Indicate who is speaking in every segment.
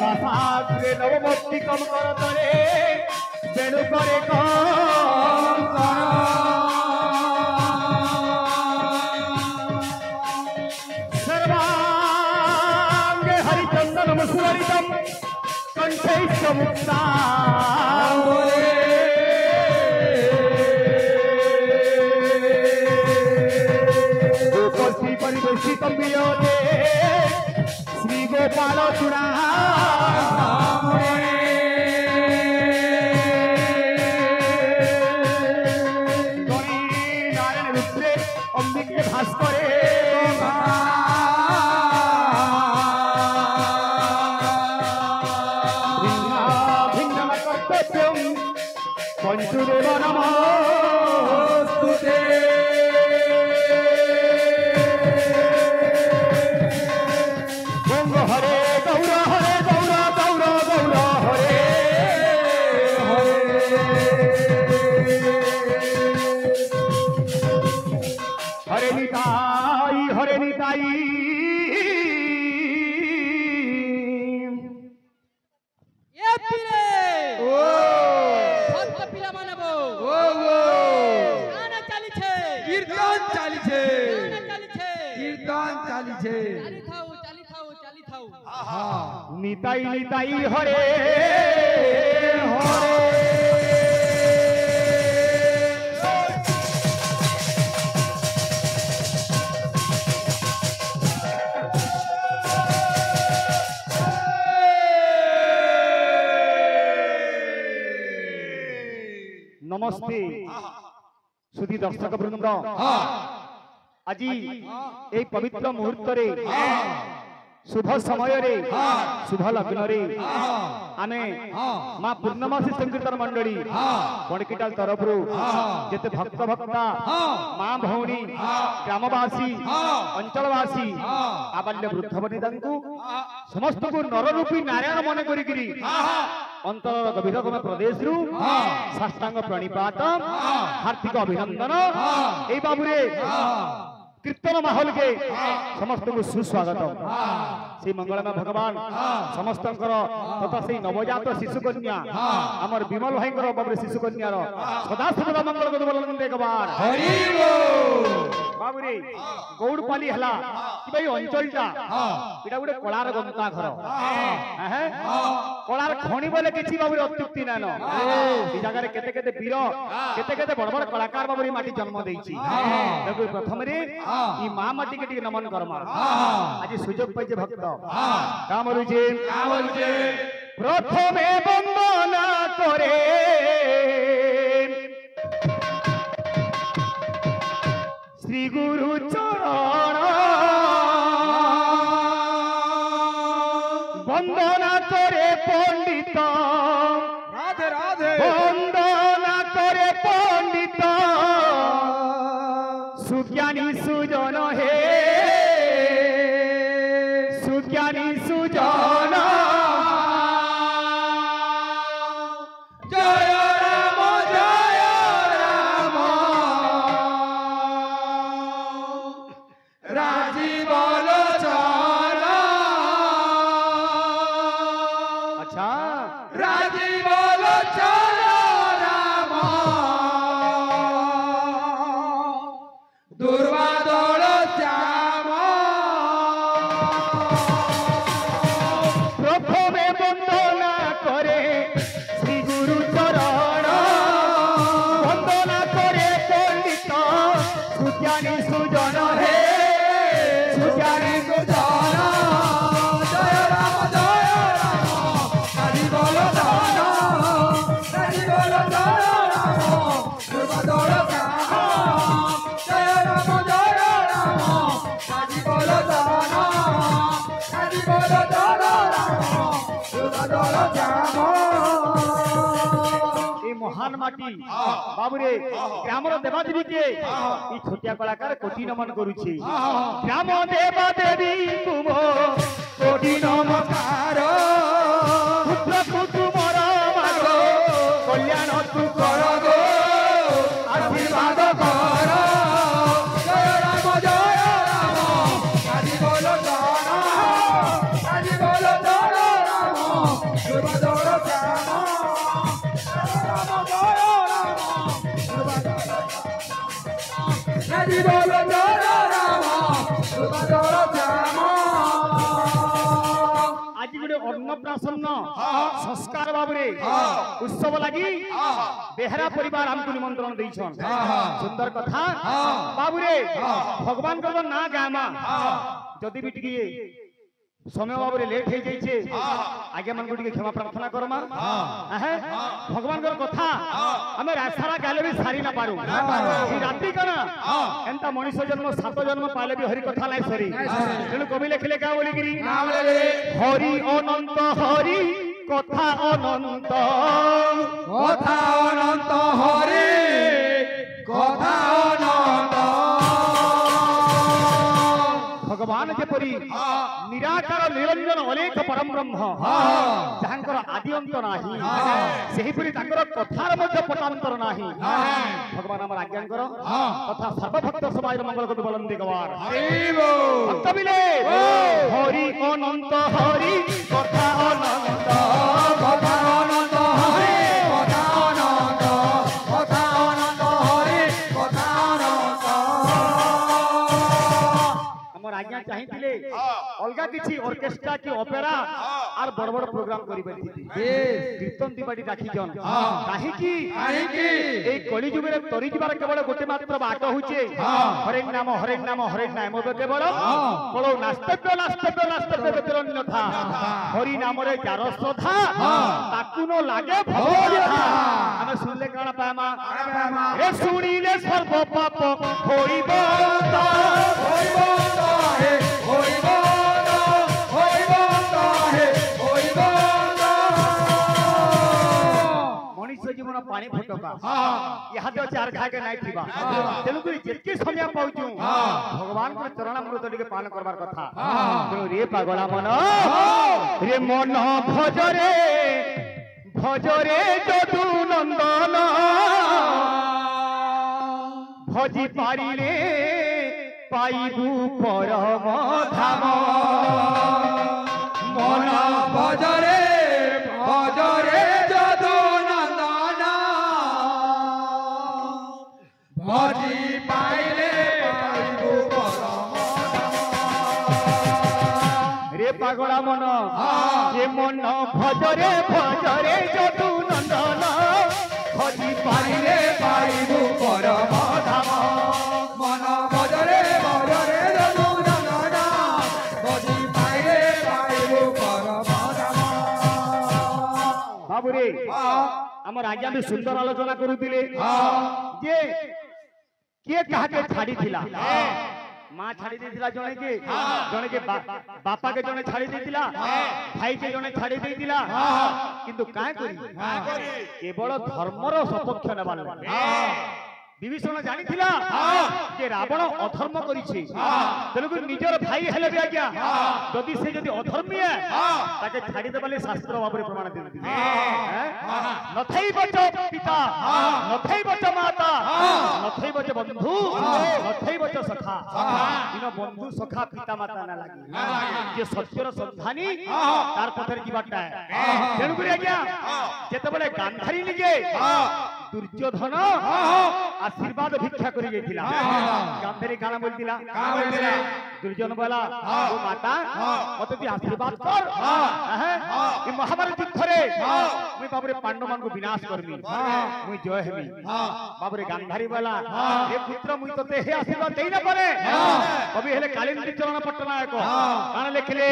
Speaker 1: नासाग्रे नवमूर्ति कम करतरे बेणु करे कम कर सर्वांगे हरिचंदनम सुललितम कंठैश्च मुक्ता गोपी परिवेशितम वियोते श्री गोपाल चूड़ा नारायण रुद्रे अम्बिके भास्करे पंचुदेव नमोस्तुते गंग हरे गौर हरे गौर गौर गौर हरे हरे हरे निताई निताई निताई हरे हरे नमस्ते सुधी दर्शक वृंद आज ये पवित्र मुहूर्त शुभ समय रे शुभ लग्न रे आमे मां पूर्णमासी संकीर्तन मंडली बड़किटाल तरफ जेते भक्त भक्ता मां भौणी ग्रामवासी अंचलवासी आबाल्य वृद्ध बनिता समस्त को नररूपी नारायण मन करी अंतर गभीरतम प्रदेश रु साष्टांग प्रणिपात हार्दिक अभिनंदन ए बाबूरे कीर्तन माहौल के समस्त को सुस्वागत श्री मंगलमय भगवान समस्त तथा से नवजात शिशु कन्या आमर विमल भाई बाबू शिशु कन्यार सदा सर्वदा मंगल को बोलन एक बार बाबूरे गौड़पाली हला कि भाई अंचलटा एटा गुटे कलार गंता घर कलार खणी बोले किछि बाबूरे अत्युक्ति नान ए जगह रे केते केते वीर केते केते बड़ बड़ कलाकार बाबूरे माटी जन्म देछि देखो प्रथम रे ई मां माटी के टिके नमन करमा आज सुजोग पाइजे भक्त कामरुजे प्रथमे वंदना करे श्री गुरु चरण वंदना करे पंडित राधे राधे वंदना करे पंडित सुज्ञानी सुजन हे सुज्ञानी सुजन जय राम राजीव लोचन अच्छा राजीव लोचन राम दुर्वादल श्याम प्रथमे वंदना करे श्री गुरु चरण वंदना करे पंडित सुज्ञानी सुजन हे सुज्ञानी सुजन जय राम हरि बोल धन हरि बोल धन राम दुर्वादल श्याम जय राम हरि बोल धन हरि बोल धन राम दुर्वादल श्याम महान माटी बाबूरे ग्रामर देवादेवी के छोटिया कलाकार कोटि नमन करुचे ग्राम देवादेवी तुम कोटि नमस्कार पुत्र कुटुंबर माग कल्याण तू कर गो आशीर्वाद कर जय राम हरि बोल धन हरि बोल धन आज गोटे अन्नप्राशन संस्कार बाबरे उत्सव लगी बेहरा परिवार हमको निमंत्रण देछन सुंदर कथा बाबूरे भगवान को ना गामा जदि भी टिके समय बाबरे लेट हो जाइछे आगे मन को टिके क्षमा प्रार्थना करमा भगवान को कथा हमें रासारा गाले भी सारी ना पारू ई रात्रि कना एंता मनुष्य जन्म 7 जन्म पाले भी हरि कथा नाही सरी तेनु कवि लिखले का बोली गिरी हरि अनंत हरि कथा अनंत
Speaker 2: हरि कथा अनंत
Speaker 1: भगवान जेपरी निराकार निरंजन अनेक परम ब्रह्म जहांकर आदि अंत नाही सेही परी तांकर कथार मध्य पटांतर नाही भगवान हमर आज्ञा कर तथा सर्वभक्त समाज मंगल को बुलंदी गवार भक्त बिले हरि अनंत हरि कथा अनंत
Speaker 2: कथा अनंत हरि कथा अनंत कथा अनंत हरि कथा अनंत
Speaker 1: आज्ञा चाहिए अलगा किसी ऑर्केस्ट्रा की ओपेरा और बड़ बड़ प्रोग्राम करी बैठी कीर्तन दिवाटी राखी जन काहे की ए कली जुग रे तरी जिबार केवल गोटे मात्र बाट होचे हरे नाम केवल कलो नास्तव्य व्यतिरन्य था हरि नाम रे जार श्रद्धा ताकु न लागे भगवान हम सुनले काना पामा ए सुनिले सर्व पाप होइबो मनुष्य जीवन पानी फटका यहाँ तो चार घा के नहीं थिबा तेलुगु जेके समय पाउचू भगवान को चरण अमृत टिके पान करबार कथा तेनु रे पागला मन रे मन भजरे जदु नंदन भजी पारिले पाइबू परम धाम
Speaker 2: मन भजरे जदु नंदन भजी पाइले पाइबू परम धाम
Speaker 1: रे पागला मन ये मन भजरे जदु नंदन भजी पारिले
Speaker 2: पाइबू परम धाम मन भजरे जदु नंदन भजी पाइले पाइबू परम धाम
Speaker 1: बाबूरे हमर आज्ञा भी सुंदर आलोचना करुतिले जे के कहा के छाड़ी थिला मां छाड़ी देथिला जणे के बापा के जणे छाड़ी देथिला भाई के जणे छाड़ी देथिला किंतु काय करी केवल धर्मर सपक्ष नेबाल विभीषण जानी थिला जे रावण अधर्म करिछि तेलुगु निजर भाई हेले भी आज्ञा जदि से जदि अधर्मी है ताके छाड़ी देबाले शास्त्र बाबरे प्रमाण देति नथई बच पिता नथई बच माता नथई बच बंधु नथई बच सखा इन बंधु सखा पिता माता ना लागी जे सत्यर संधानी तार पथरे जीवाटा है तेलुगु आज्ञा जेतेबेले गांधारी निजे दुर्योधन आशीर्वाद भिक्षा करी गईथिला गांधारी काना बोलतिला दुर्योधन बोला ओ माता मते ती आशीर्वाद कर ई महाभारत युद्ध रे मुई बाबरे पांडव मान को विनाश करमी मुई जय हेमी बाबरे गांधारी बोला हे पुत्र मुई तते हे आशीर्वाद देई ना पारे कवि हेले कालिंदी चरण पट्टनायक काना लिखले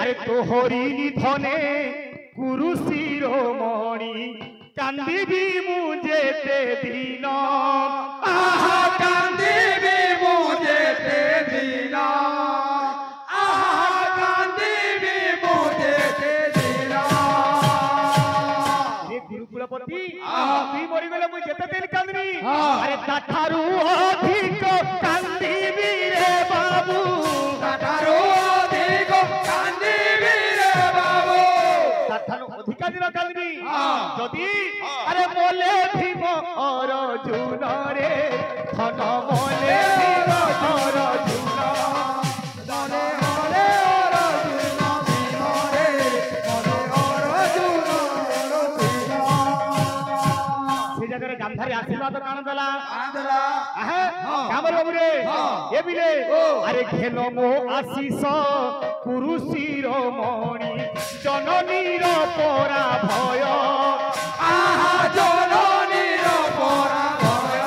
Speaker 1: अरे तोहरी निधने गुरु शिरोमणि कांदी मुझे ते दिन
Speaker 2: कांदी मुझे ते दिन कांदी मुझे ते दिन
Speaker 1: ये गुरुकुलपति तुई मरी गले मुझे जेते दिन कांदी अरे ताठारू अधिक कांदी रे बाबू
Speaker 2: ताठारू अधिक कांदी रे बाबू
Speaker 1: ताठारू अधिक दिन कांदी जदि अरे मोले भीम अर्जुन रे धन मोले भीम अर्जुन
Speaker 2: धने मोले अर्जुन भीम रे धने अर्जुन
Speaker 1: से जगह गांधारी भारी आशीर्वाद कान दला
Speaker 2: आंदला
Speaker 1: आहा कामर बाबू रे ए बिले अरे घेनो मो आशीष कुरुशीर मणि जननीर परा भय
Speaker 2: आहा जननीर परा भय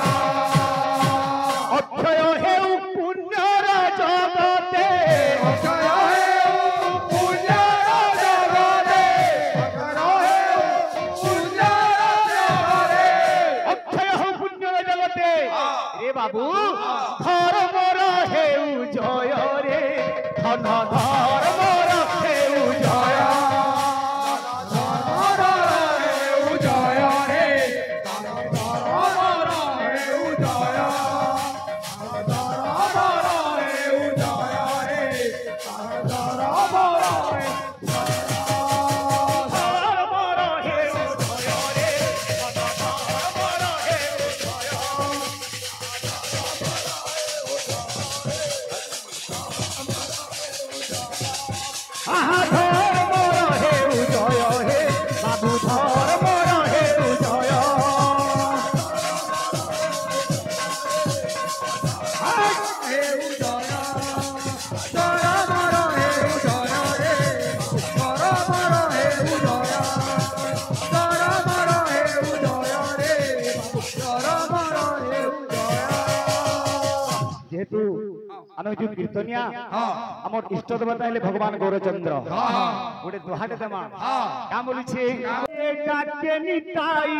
Speaker 1: अक्षय हेउ पुण्यर जगते
Speaker 2: अक्षय हेउ पुण्यर जगते
Speaker 1: अक्षय हेउ पुण्यर जगते रे बाबू धर्मर हेउ जय रे धन धर्मर हेउ जय जेतु आमे जो कीर्तनिया हमर इष्ट देवता हेले भगवान गौरचंद्र गोटे दुहाटे देमा का बोली छे ए डाके निताई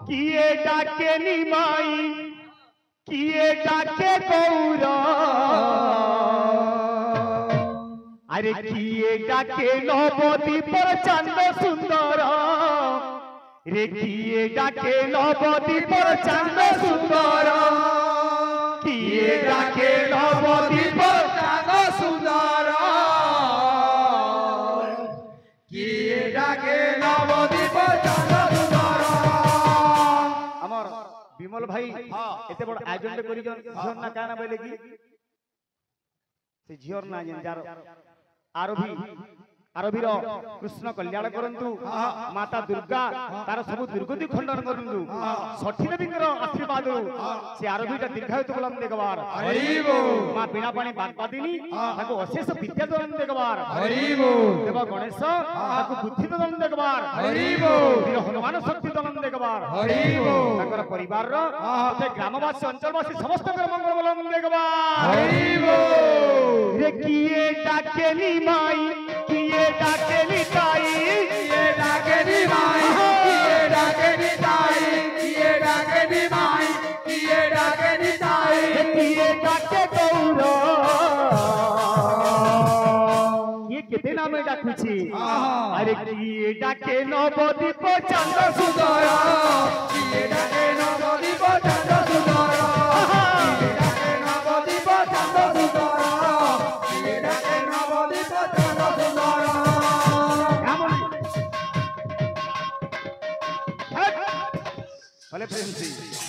Speaker 1: किए डाके निमाई किए डाके गौर अरे किए डाके नवदीप पर चंद सुंदर रे किए डाके नवदीप पर चंद सुंदर किए डाके नवदीप
Speaker 2: चांद सुंदर किए डाके नवदीप चांद सुंदर
Speaker 1: हमर विमल भाई एते बड़ आयोजन करी झियर ना काना बोले की से झियर ना जेन जार आरवीर कृष्ण कल्याण करंतु माता दुर्गा तार सब दुर्गति खंडन करंतु षठी देवीर आशीर्वाद से आरवीटा दीर्घायु बलम देखबार
Speaker 2: हरिबो
Speaker 1: मां बिना पानी बागपादिनी ताको अशेष विद्या दलन देखबार
Speaker 2: हरिबो
Speaker 1: देव गणेश ताको बुद्धि दलन देखबार
Speaker 2: हरिबो
Speaker 1: वीर हनुमान शक्ति दलन देखबार
Speaker 2: हरिबो
Speaker 1: ताकर परिवार रो से ग्रामवासी अंचलवासी समस्त मंगल बलम देखबार
Speaker 2: हरिबो
Speaker 1: रे किए डाके निमाई किए डाके निताई
Speaker 2: किए डाके निमाई किए डाके निताई किए डाके निमाई किए डाके निताई
Speaker 1: किए डाके गौर ये केते नाम डाकुची अरे किए डाके नवदीप चंद
Speaker 2: सुंदर किए डाके नवदीप चंद सुंदर किए डाके नवदीप चंद सुंदर किए डाके नवदीप चंद सुंदर
Speaker 1: भले प्रेम से